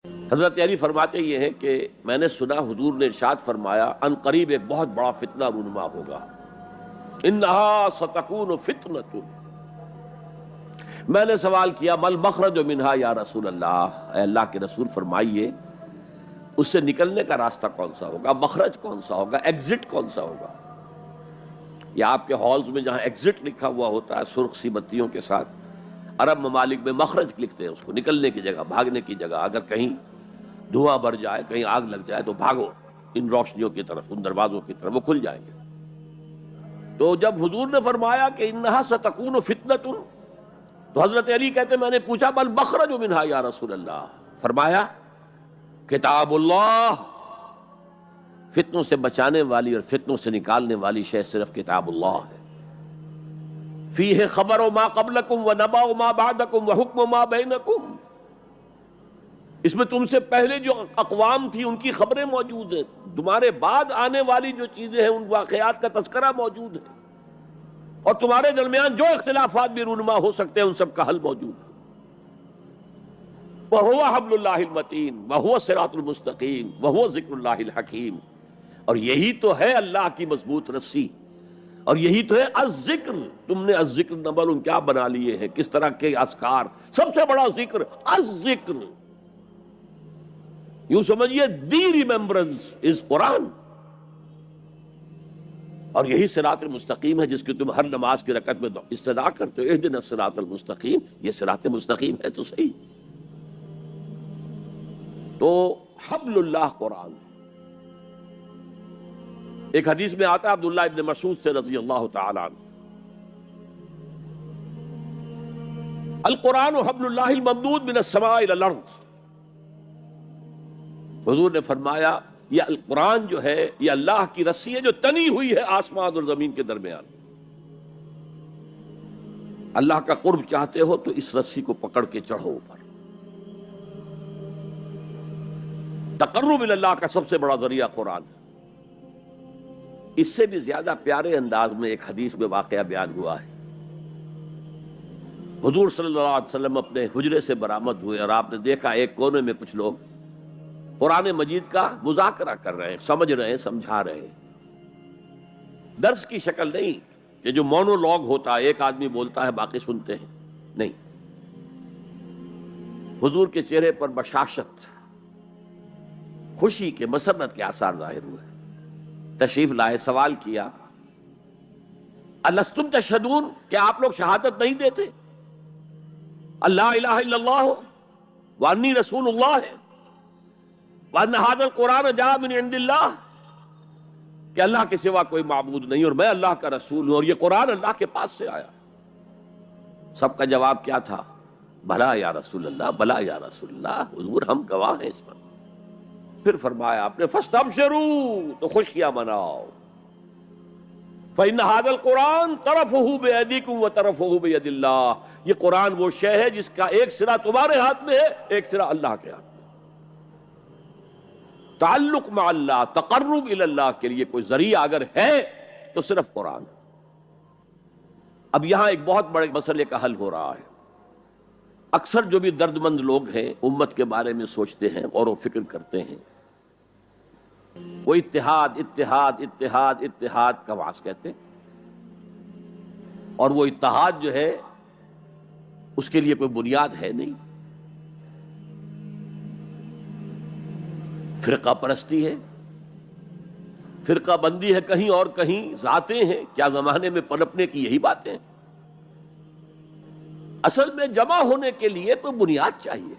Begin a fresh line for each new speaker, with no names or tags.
حضرت علی فرماتے یہ ہیں کہ میں نے سنا حضور نے ارشاد فرمایا ان قریب ایک بہت بڑا فتنہ رونما ہوگا، انہا ستکون فتنۃ۔ میں نے سوال کیا مل مخرج منہا یا رسول اللہ، اے اللہ کے رسول فرمائیے اس سے نکلنے کا راستہ کون سا ہوگا، مخرج کون سا ہوگا، ایگزٹ کون سا ہوگا؟ یا آپ کے ہالز میں جہاں ایگزٹ لکھا ہوا ہوتا ہے سرخ سی بتیوں کے ساتھ، عرب ممالک میں مخرج لکھتے ہیں اس کو، نکلنے کی جگہ، بھاگنے کی جگہ۔ اگر کہیں دھواں بھر جائے، کہیں آگ لگ جائے تو بھاگو ان روشنیوں کی طرف، ان دروازوں کی طرف، وہ کھل جائیں گے۔ تو جب حضور نے فرمایا کہ انہا ستکون فتنۃ، تو حضرت علی کہتے ہیں میں نے پوچھا بل مخرج منہا یا رسول اللہ، فرمایا کتاب اللہ، فتنوں سے بچانے والی اور فتنوں سے نکالنے والی شے صرف کتاب اللہ ہے۔ فیہ خبر ما قبلکم و نبأ ما بعدکم و حکم ما بینکم، اس میں تم سے پہلے جو اقوام تھی ان کی خبریں موجود ہیں، تمہارے بعد آنے والی جو چیزیں ہیں ان واقعات کا تذکرہ موجود ہے، اور تمہارے درمیان جو اختلافات بھی رونما ہو سکتے ہیں ان سب کا حل موجود ہے۔ وَهُوَ حَبْلُ اللَّهِ الْمَتِينُ وَهُوَ الصِّرَاطُ الْمُسْتَقِيمُ وَهُوَ ذِكْرُ اللَّهِ الْحَكِيمُ، اور یہی تو ہے اللہ کی مضبوط رسی، اور یہی تو ہے الذکر۔ تم نے الذکر نمبر کیا بنا لیے ہیں، کس طرح کے اذکار، سب سے بڑا ذکر الذکر، یوں سمجھئے دی ریممبرنس از قرآن، اور یہی صراط المستقیم ہے جس کی تم ہر نماز کی رکعت میں استدعا کرتے ہو، اہدنا الصراط المستقیم، یہ صراط مستقیم ہے تو صحیح۔ تو حبل اللہ قرآن۔ ایک حدیث میں آتا ہے عبداللہ ابن مسعود سے رضی اللہ تعالی عنہ، القرآن حبل اللہ الممدود من السماء الى الارض، حضور نے فرمایا یہ القرآن جو ہے یہ اللہ کی رسی ہے جو تنی ہوئی ہے آسمان اور زمین کے درمیان۔ اللہ کا قرب چاہتے ہو تو اس رسی کو پکڑ کے چڑھو اوپر۔ تقرب اللہ کا سب سے بڑا ذریعہ قرآن ہے۔ اس سے بھی زیادہ پیارے انداز میں ایک حدیث میں واقعہ بیان ہوا ہے۔ حضور صلی اللہ علیہ وسلم اپنے حجرے سے برآمد ہوئے اور آپ نے دیکھا ایک کونے میں کچھ لوگ قرآن مجید کا مذاکرہ کر رہے ہیں، سمجھ رہے ہیں، سمجھا رہے ہیں۔ درس کی شکل نہیں کہ جو مونولوگ ہوتا ہے، ایک آدمی بولتا ہے باقی سنتے ہیں، نہیں۔ حضور کے چہرے پر بشاشت، خوشی کے، مسرت کے آثار ظاہر ہوئے۔ تشریف لائے، سوال کیا الستم تشہدون، کیا آپ لوگ شہادت نہیں دیتے اللہ الہ الا اللہ وانی رسول اللہ ہے، وان ھذا القرآن جاء من عند اللہ، کہ اللہ کے سوا کوئی معبود نہیں اور میں اللہ کا رسول ہوں اور یہ قرآن اللہ کے پاس سے آیا؟ سب کا جواب کیا تھا؟ بھلا یا رسول اللہ، بھلا یا رسول اللہ، حضور ہم گواہ ہیں اس پر۔ پھر فرمایا آپ نے فاستبشروا، تو خوشیاں مناؤ، فإن هذا القرآن طرفه بأيديكم وطرفه بيد اللہ، یہ قرآن وہ شے ہے جس کا ایک سرا تمہارے ہاتھ میں ہے، ایک سرا اللہ کے ہاتھ میں۔ تعلق مع اللہ، تقرب الی اللہ کے لیے کوئی ذریعہ اگر ہے تو صرف قرآن۔ اب یہاں ایک بہت بڑے مسئلے کا حل ہو رہا ہے۔ اکثر جو بھی درد مند لوگ ہیں امت کے بارے میں سوچتے ہیں، غور و فکر کرتے ہیں، وہ اتحاد اتحاد اتحاد اتحاد کا واس کہتے ہیں، اور وہ اتحاد جو ہے اس کے لیے کوئی بنیاد ہے نہیں، فرقہ پرستی ہے، فرقہ بندی ہے، کہیں اور کہیں ذاتیں ہیں، کیا زمانے میں پنپنے کی یہی باتیں ہیں؟ اصل میں جمع ہونے کے لیے تو بنیاد چاہیے۔